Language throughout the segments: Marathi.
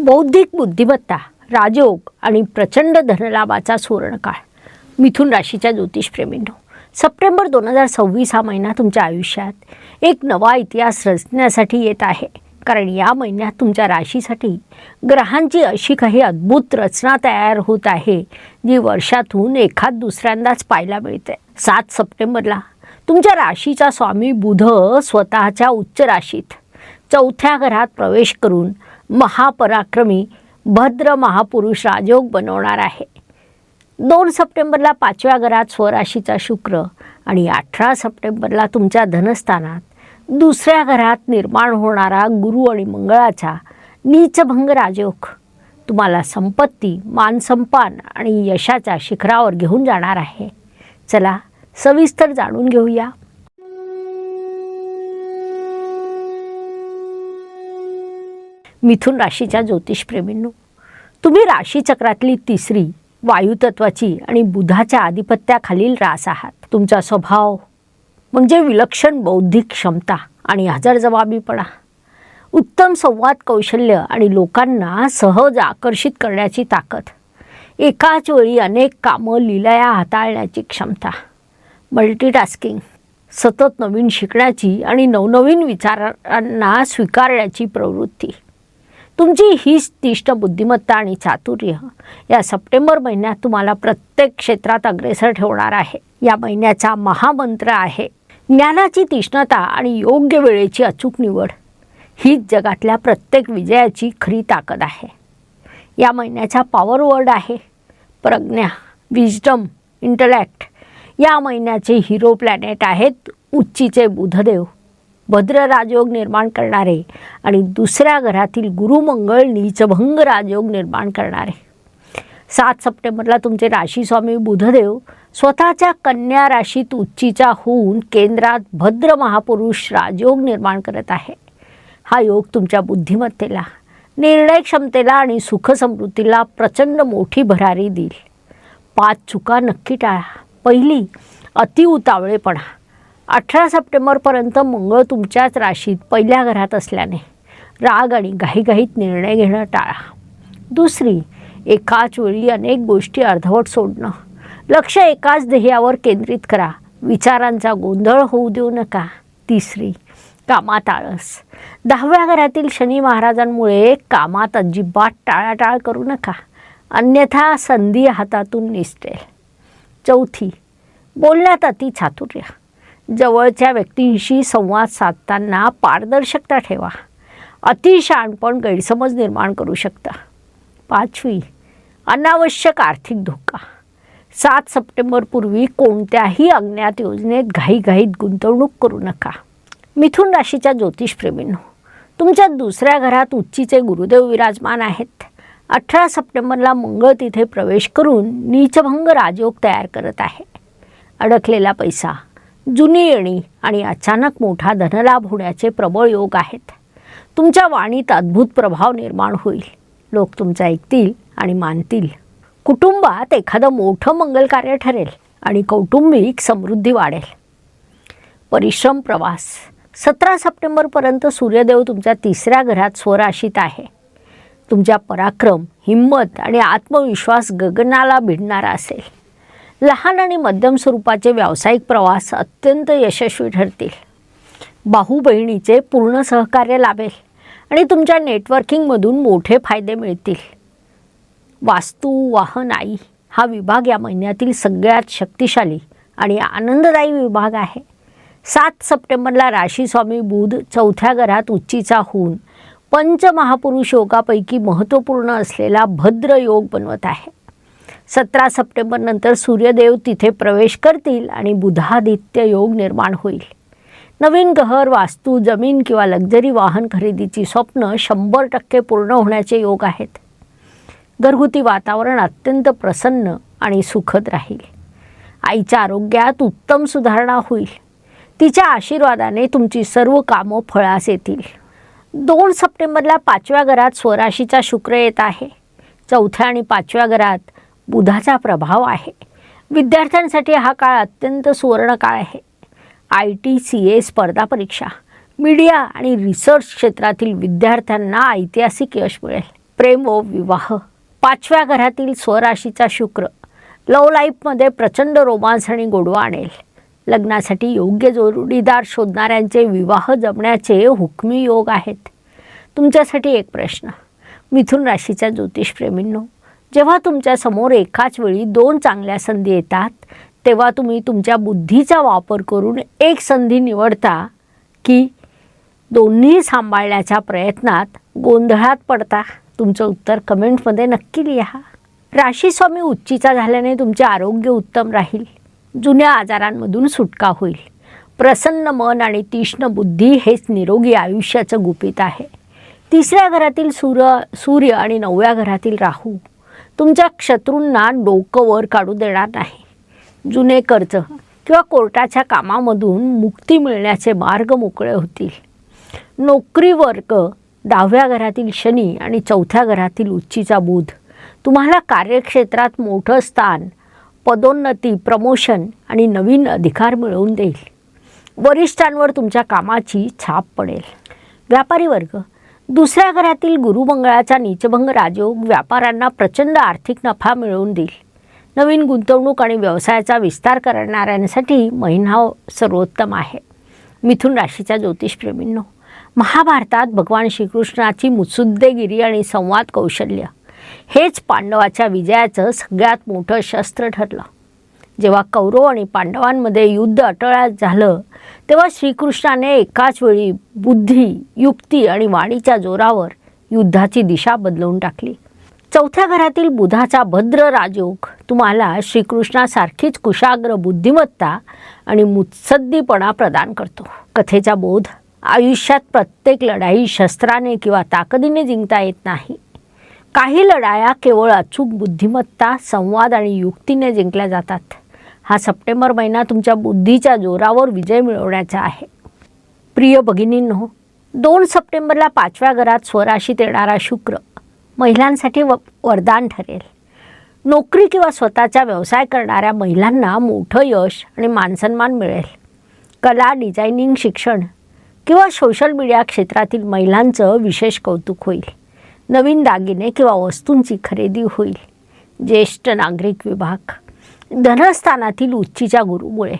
बौद्धिक बुद्धिमत्ता, राजयोग आणि प्रचंड धनलाभाचा सुवर्णकाळ. मिथुन राशीच्या ज्योतिषप्रेमींनो, सप्टेंबर 2026 हा महिना तुमच्या आयुष्यात एक नवा इतिहास रचण्यासाठी येत आहे. कारण या महिन्यात तुमच्या राशीसाठी ग्रहांची अशी काही अद्भुत रचना तयार होत आहे जी वर्षातून एखाद दुसऱ्यांदाच पाहायला मिळते. 7 सप्टेंबरला तुमच्या राशीचा स्वामी बुध स्वतःच्या उच्च राशीत 4थ्या घरात प्रवेश करून महापराक्रमी भद्र महापुरुष राजयोग बनवणार आहे. 2 सप्टेंबरला 5व्या घरात स्वराशीचा शुक्र आणि 18 सप्टेंबरला तुमच्या धनस्थानात 2ऱ्या घरात निर्माण होणारा गुरु आणि मंगळाचा नीचभंग राजयोग तुम्हाला संपत्ती, मानसन्मान आणि यशाच्या शिखरावर घेऊन जाणार आहे. चला सविस्तर जाणून घेऊया. मिथुन राशीच्या ज्योतिषप्रेमींनो, तुम्ही राशीचक्रातली 3री वायुतत्वाची आणि बुधाच्या आधिपत्याखालील रास आहात. तुमचा स्वभाव म्हणजे विलक्षण बौद्धिक क्षमता आणि हजरजबाबीपणा, उत्तम संवाद कौशल्य आणि लोकांना सहज आकर्षित करण्याची ताकद, एकाच वेळी अनेक कामं लीलया हाताळण्याची क्षमता, मल्टीटास्किंग, सतत नवीन शिकण्याची आणि नवनवीन विचारांना स्वीकारण्याची प्रवृत्ती. तुमची ही तीक्ष्ण बुद्धिमत्ता आणि चातुर्य या सप्टेंबर महिन्यात तुम्हाला प्रत्येक क्षेत्रात अग्रेसर ठेवणार आहे. या महिन्याचा महामंत्र आहे ज्ञानाची तीक्ष्णता आणि योग्य वेळेची अचूक निवड. हीच जगातल्या प्रत्येक विजयाची खरी ताकद आहे. या महिन्याचा पॉवर वर्ड आहे प्रज्ञा, विजडम, इंटलेक्ट. या महिन्याचे हिरो प्लॅनेट आहेत उच्चीचे बुधदेव, भद्र राजयोग निर्माण करणारे आणि 2ऱ्या घरातील गुरुमंगळ नीचभंग राजयोग निर्माण करणारे. 7 सप्टेंबरला तुमचे राशीस्वामी बुधदेव स्वतःच्या कन्या राशीत उच्चीचा होऊन केंद्रात भद्र महापुरुष राजयोग निर्माण करत आहे. हा योग तुमच्या बुद्धिमत्तेला, निर्णय क्षमतेला आणि सुखसमृद्धीला प्रचंड मोठी भरारी देईल. 5 चुका नक्की टाळा. पहिली, अतिउतावळेपणा. 18 सप्टेंबरपर्यंत मंगळ तुमच्याच राशीत 1ल्या घरात असल्याने राग आणि घाईघाईत निर्णय घेणं टाळा. 2री, एकाच वेळी अनेक गोष्टी अर्धवट सोडणं. लक्ष एकाच ध्येयावर केंद्रित करा. विचारांचा गोंधळ होऊ देऊ नका. 3री, कामात आळस. 10व्या घरातील शनी महाराजांमुळे कामात अजिबात टाळाटाळ करू नका, अन्यथा संधी हातातून निसटेल. 4थी, बोलण्यात अति चातुर्य. जवळच्या व्यक्तींशी संवाद साधताना पारदर्शकता ठेवा. अतिशहाणपण गैरसमज निर्माण करू शकता. 5वी, अनावश्यक आर्थिक धोका. 7 सप्टेंबरपूर्वी कोणत्याही अज्ञात योजनेत घाईघाईत गुंतवणूक करू नका. मिथुन राशीच्या ज्योतिषप्रेमींनो, तुमच्या 2ऱ्या घरात उच्चीचे गुरुदेव विराजमान आहेत. 18 सप्टेंबरला मंगळ तिथे प्रवेश करून नीचभंग राजयोग तयार करत आहे. अडकलेला पैसा, जुनी येणी आणि अचानक मोठा धनलाभ होण्याचे प्रबळ योग आहेत. तुमच्या वाणीत अद्भुत प्रभाव निर्माण होईल. लोक तुमचं ऐकतील आणि मानतील. कुटुंबात एखादं मोठं मंगल कार्य ठरेल आणि कौटुंबिक समृद्धी वाढेल. परिश्रम प्रवास. 17 सप्टेंबरपर्यंत सूर्यदेव तुमच्या 3ऱ्या घरात स्वराशीत आहे. तुमच्या पराक्रम, हिंमत आणि आत्मविश्वास गगनाला भिडणारा असेल. लहान आणि मध्यम स्वरूपाचे व्यावसायिक प्रवास अत्यंत यशस्वी ठरतील. भाऊ बहिणीचे पूर्ण सहकार्य लाभेल आणि तुमच्या नेटवर्किंगमधून मोठे फायदे मिळतील. वास्तू, वाहन, आई हा विभाग या महिन्यातील सगळ्यात शक्तिशाली आणि आनंददायी विभाग आहे. 7 सप्टेंबरला राशीस्वामी बुध 4थ्या घरात उच्चीचा होऊन पंचमहापुरुष योगापैकी महत्त्वपूर्ण असलेला भद्र योग बनवत आहे. 17 सप्टेंबरनंतर सूर्यदेव तिथे प्रवेश करतील आणि बुधादित्य योग निर्माण होईल. नवीन घर, वास्तू, जमीन किंवा लक्झरी वाहन खरेदीची स्वप्न 100% पूर्ण होण्याचे योग आहेत. घरगुती वातावरण अत्यंत प्रसन्न आणि सुखद राहील. आईच्या आरोग्यात उत्तम सुधारणा होईल. तिच्या आशीर्वादाने तुमची सर्व कामं फळास येतील. 2 सप्टेंबरला 5व्या घरात स्वराशीचा शुक्र येत आहे. 4थ्या आणि 5व्या घरात बुधाचा प्रभाव आहे. विद्यार्थ्यांसाठी हा काळ अत्यंत सुवर्ण काळ आहे. IT, CA स्पर्धा परीक्षा, मीडिया आणि रिसर्च क्षेत्रातील विद्यार्थ्यांना ऐतिहासिक यश मिळेल. प्रेम व विवाह. 5व्या घरातील स्वराशीचा शुक्र लव्ह लाईफमध्ये प्रचंड रोमांस आणि गोडवा आणेल. लग्नासाठी योग्य जोडीदार शोधणाऱ्यांचे विवाह जमण्याचे हुकमी योग आहेत. तुमच्यासाठी एक प्रश्न. मिथुन राशीच्या ज्योतिषप्रेमींनो, जेव्हा तुमच्यासमोर एकाच वेळी 2 चांगल्या संधी येतात तेव्हा तुम्ही तुमच्या बुद्धीचा वापर करून एक संधी निवडता की दोन्ही सांभाळण्याच्या प्रयत्नात गोंधळात पडता? तुमचं उत्तर कमेंटमध्ये नक्की लिहा. राशीस्वामी उच्चीचा झाल्याने तुमचे आरोग्य उत्तम राहील. जुन्या आजारांमधून सुटका होईल. प्रसन्न मन आणि तीक्ष्ण बुद्धी हेच निरोगी आयुष्याचं गुपित आहे. 3ऱ्या घरातील सूर्य आणि 9व्या घरातील राहू तुमच्या शत्रूंना डोकं वर काढू देणार नाही. जुने कर्ज किंवा कोर्टाच्या कामामधून मुक्ती मिळण्याचे मार्ग मोकळे होतील. नोकरी वर्ग 10व्या घरातील शनी आणि 4थ्या घरातील उच्चीचा बुध तुम्हाला कार्यक्षेत्रात मोठं स्थान, पदोन्नती, प्रमोशन आणि नवीन अधिकार मिळवून देईल. वरिष्ठांवर तुमच्या कामाची छाप पडेल. व्यापारी वर्ग 2ऱ्या घरातील गुरुमंगळाचा नीचभंग राजयोग व्यापाऱ्यांना प्रचंड आर्थिक नफा मिळवून देईल. नवीन गुंतवणूक आणि व्यवसायाचा विस्तार करणाऱ्यांसाठी महिना सर्वोत्तम आहे. मिथुन राशीच्या ज्योतिषप्रेमींनो, महाभारतात भगवान श्रीकृष्णाची मुत्सुद्देगिरी आणि संवाद कौशल्य हेच पांडवाच्या विजयाचं सगळ्यात मोठं शस्त्र ठरलं. जेव्हा कौरव आणि पांडवांमध्ये युद्ध अटळ झालं तेव्हा श्रीकृष्णाने एकाच वेळी बुद्धी, युक्ती आणि वाणीच्या जोरावर युद्धाची दिशा बदलवून टाकली. 4थ्या घरातील बुधाचा भद्र राजयोग तुम्हाला श्रीकृष्णासारखीच कुशाग्र बुद्धिमत्ता आणि मुत्सद्दीपणा प्रदान करतो. कथेचा बोध आयुष्यात प्रत्येक लढाई शस्त्राने किंवा ताकदीने जिंकता येत नाही. काही लढाया केवळ अचूक बुद्धिमत्ता, संवाद आणि युक्तीने जिंकल्या जातात. हा सप्टेंबर महिना तुमच्या बुद्धीच्या जोरावर विजय मिळवण्याचा आहे. प्रिय भगिनींनो, 2 सप्टेंबरला 5व्या घरात स्वराशीत येणारा शुक्र महिलांसाठी वरदान ठरेल. नोकरी किंवा स्वतःचा व्यवसाय करणाऱ्या महिलांना मोठं यश आणि मानसन्मान मिळेल. कला, डिझायनिंग, शिक्षण किंवा सोशल मीडिया क्षेत्रातील महिलांचं विशेष कौतुक होईल. नवीन दागिने किंवा वस्तूंची खरेदी होईल. ज्येष्ठ नागरिक विभाग धनस्थानातील उच्चीच्या गुरुमुळे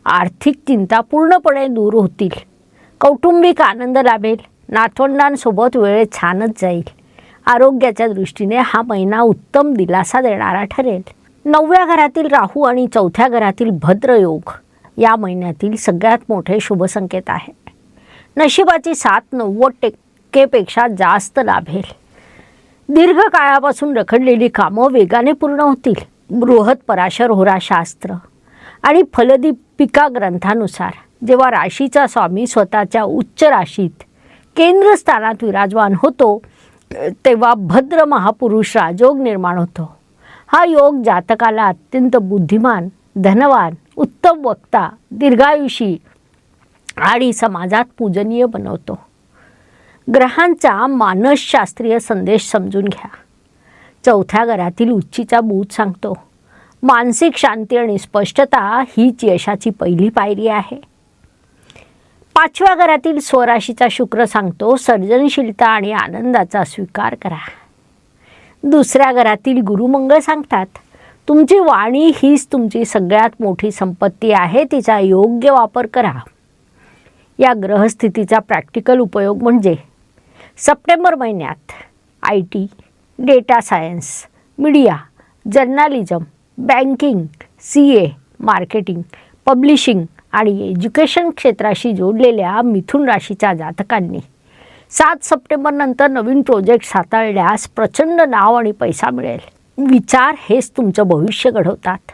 आर्थिक चिंता पूर्णपणे दूर होतील. कौटुंबिक आनंद लाभेल. नातवंडांसोबत वेळ छानच जाईल. आरोग्याच्या दृष्टीने हा महिना उत्तम दिलासा देणारा ठरेल. 9व्या घरातील राहू आणि 4थ्या घरातील भद्र योग या महिन्यातील सगळ्यात मोठे शुभ संकेत आहे. नशिबाची साथ 90% जास्त लाभेल. दीर्घकाळापासून रखडलेली कामं वेगाने पूर्ण होतील. बृहत पराशर होराशास्त्र आणि फलदीपिका ग्रंथानुसार जेव्हा राशीचा स्वामी स्वतःच्या उच्च राशीत केंद्रस्थानात विराजमान होतो तेव्हा भद्र महापुरुष राजयोग निर्माण होतो. हा योग जातकाला अत्यंत बुद्धिमान, धनवान, उत्तम वक्ता, दीर्घायुषी आणि समाजात पूजनीय बनवतो. ग्रहांचा मानसशास्त्रीय संदेश समजून घ्या. 4थ्या घरातील उच्चीचा बुध सांगतो, मानसिक शांती आणि स्पष्टता हीच यशाची पहिली पायरी आहे. 5व्या घरातील स्वराशीचा शुक्र सांगतो, सर्जनशीलता आणि आनंदाचा स्वीकार करा. 2ऱ्या घरातील गुरुमंगळ सांगतात, तुमची वाणी हीच तुमची सगळ्यात मोठी संपत्ती आहे, तिचा योग्य वापर करा. या ग्रहस्थितीचा प्रॅक्टिकल उपयोग म्हणजे सप्टेंबर महिन्यात IT, data science, media, journalism, banking, CA, marketing, publishing आणि एज्युकेशन क्षेत्राशी जोडलेल्या मिथुन राशीच्या जातकांनी 7 सप्टेंबरनंतर नवीन प्रोजेक्ट्स हाताळल्यास प्रचंड नाव आणि पैसा मिळेल. विचार हेच तुमचं भविष्य घडवतात.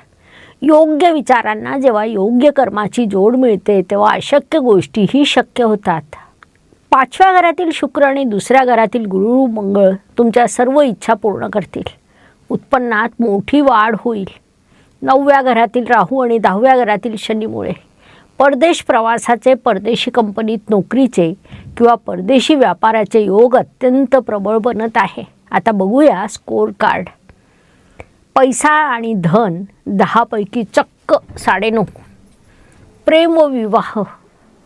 योग्य विचारांना जेव्हा योग्य कर्माची जोड मिळते तेव्हा अशक्य गोष्टीही शक्य होतात. 5व्या घरातील शुक्र आणि 2ऱ्या घरातील गुरु मंगळ तुमच्या सर्व इच्छा पूर्ण करतील. उत्पन्नात मोठी वाढ होईल. 9व्या घरातील राहू आणि 10व्या घरातील शनीमुळे परदेश प्रवासाचे, परदेशी कंपनीत नोकरीचे किंवा परदेशी व्यापाराचे योग अत्यंत प्रबळ बनत आहे. आता बघूया स्कोर कार्ड. पैसा आणि धन 10 पैकी चक्क 9.5. प्रेम व विवाह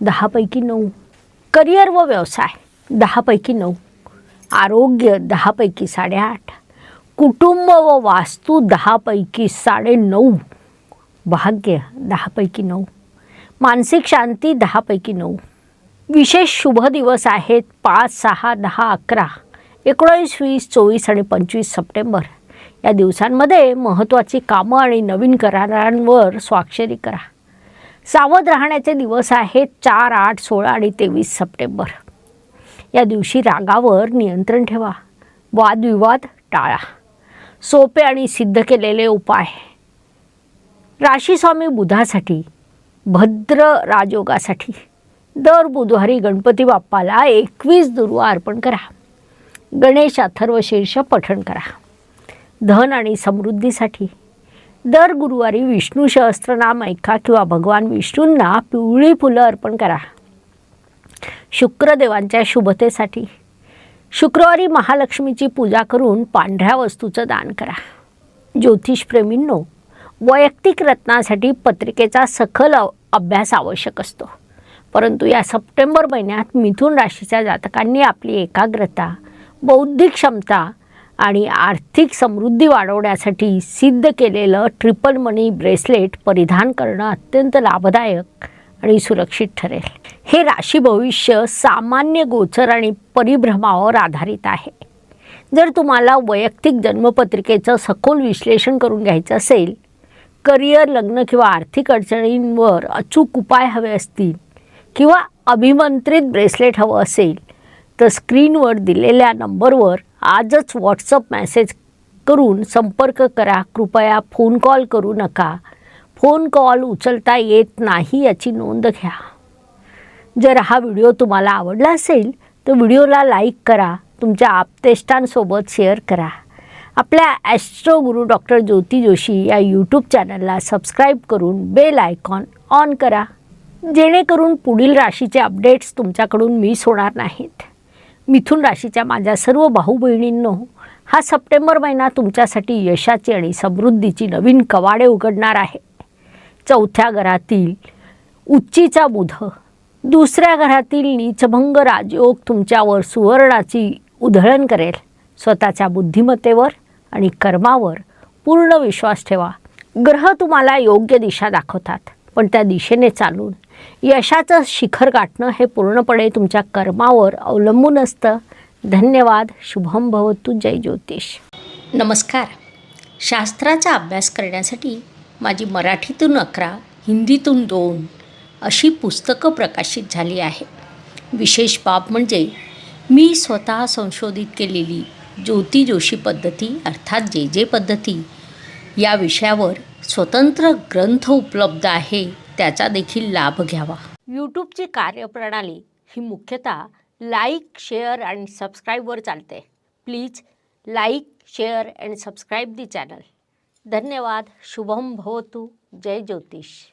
10 पैकी 9. करिअर व व्यवसाय 10 पैकी 9. आरोग्य 10 पैकी 8.5, कुटुंब व वास्तू 10 पैकी 9.5, भाग्य 10 पैकी 9, मानसिक शांती 10 पैकी 9. विशेष शुभ दिवस आहेत 5, 6, 10, 11, 19, 20, 24 आणि 25 सप्टेंबर. या दिवसांमध्ये महत्त्वाची कामं आणि नवीन करारांवर स्वाक्षरी करा. सावध राहण्याचे दिवस आहेत 4, 8, 16 आणि 23 सप्टेंबर. या दिवशी रागावर नियंत्रण ठेवा. वादविवाद टाळा. सोपे आणि सिद्ध केलेले उपाय. राशीस्वामी बुधासाठी, भद्र राजयोगासाठी दर बुधवारी गणपती बाप्पाला 21 दुर्वा अर्पण करा. गणेश अथर्वशीर्ष पठण करा. धन आणि समृद्धीसाठी दर गुरुवारी विष्णू सहस्त्रनाम ऐका किंवा भगवान विष्णूंना पिवळी फुलं अर्पण करा. शुक्रदेवांच्या शुभतेसाठी शुक्रवारी महालक्ष्मीची पूजा करून पांढऱ्या वस्तूचं दान करा. ज्योतिषप्रेमींनो, वैयक्तिक रत्नासाठी पत्रिकेचा सखोल अभ्यास आवश्यक असतो. परंतु या सप्टेंबर महिन्यात मिथुन राशीच्या जातकांनी आपली एकाग्रता, बौद्धिक क्षमता आणि आर्थिक समृद्धी वाढवण्यासाठी सिद्ध केलेलं ट्रिपल मनी ब्रेसलेट परिधान करणं अत्यंत लाभदायक आणि सुरक्षित ठरेल. हे राशी भविष्य सामान्य गोचर आणि परिभ्रमावर आधारित आहे. जर तुम्हाला वैयक्तिक जन्मपत्रिकेचं सखोल विश्लेषण करून घ्यायचं असेल, करिअर, लग्न किंवा आर्थिक अडचणींवर अचूक उपाय हवे असतील किंवा अभिमंत्रित ब्रेसलेट हवं असेल तर स्क्रीनवर दिलेल्या नंबरवर आजच व्हॉट्सअप मेसेज करून संपर्क करा. कृपया फोन कॉल करू नका. फोन कॉल उचलता येत नाही याची नोंद घ्या. जर हा व्हिडिओ तुम्हाला आवडला असेल तर व्हिडिओला लाईक करा. तुमच्या आप्तेष्टांसोबत शेअर करा. आपल्या ॲस्ट्रो गुरु डॉक्टर ज्योती जोशी या यूट्यूब चॅनलला सबस्क्राईब करून बेल आयकॉन ऑन करा, जेणेकरून पुढील राशीचे अपडेट्स तुमच्याकडून मिस होणार नाहीत. मिथुन राशीच्या माझ्या सर्व भाऊ बहिणींनो, हा सप्टेंबर महिना तुमच्यासाठी यशाची आणि समृद्धीची नवीन कवाडे उघडणार आहे. 4थ्या घरातील उच्चीचा बुध, 2ऱ्या घरातील नीचभंग राजयोग तुमच्यावर सुवर्णाची उधळण करेल. स्वतःच्या बुद्धिमत्तेवर आणि कर्मावर पूर्ण विश्वास ठेवा. ग्रह तुम्हाला योग्य दिशा दाखवतात, पण त्या दिशेने चालून यशाचं शिखर गाठणं हे पूर्णपणे तुमच्या कर्मावर अवलंबून असतं. धन्यवाद. शुभम भवतु. जय ज्योतिष. नमस्कार. शास्त्राचा अभ्यास करण्यासाठी माझी मराठीतून 11, हिंदीतून 2 अशी पुस्तकं प्रकाशित झाली आहे. विशेष बाब म्हणजे मी स्वतः संशोधित केलेली ज्योती जोशी पद्धती अर्थात जे पद्धती या विषयावर स्वतंत्र ग्रंथ उपलब्ध आहे. त्याचा देखील लाभ घ्यावा. यूट्यूबची कार्यप्रणाली ही मुख्यतः लाईक, शेअर आणि सबस्क्राईबवर चालते. Please like, share and subscribe the channel. धन्यवाद. शुभम भवतु. जय ज्योतिष.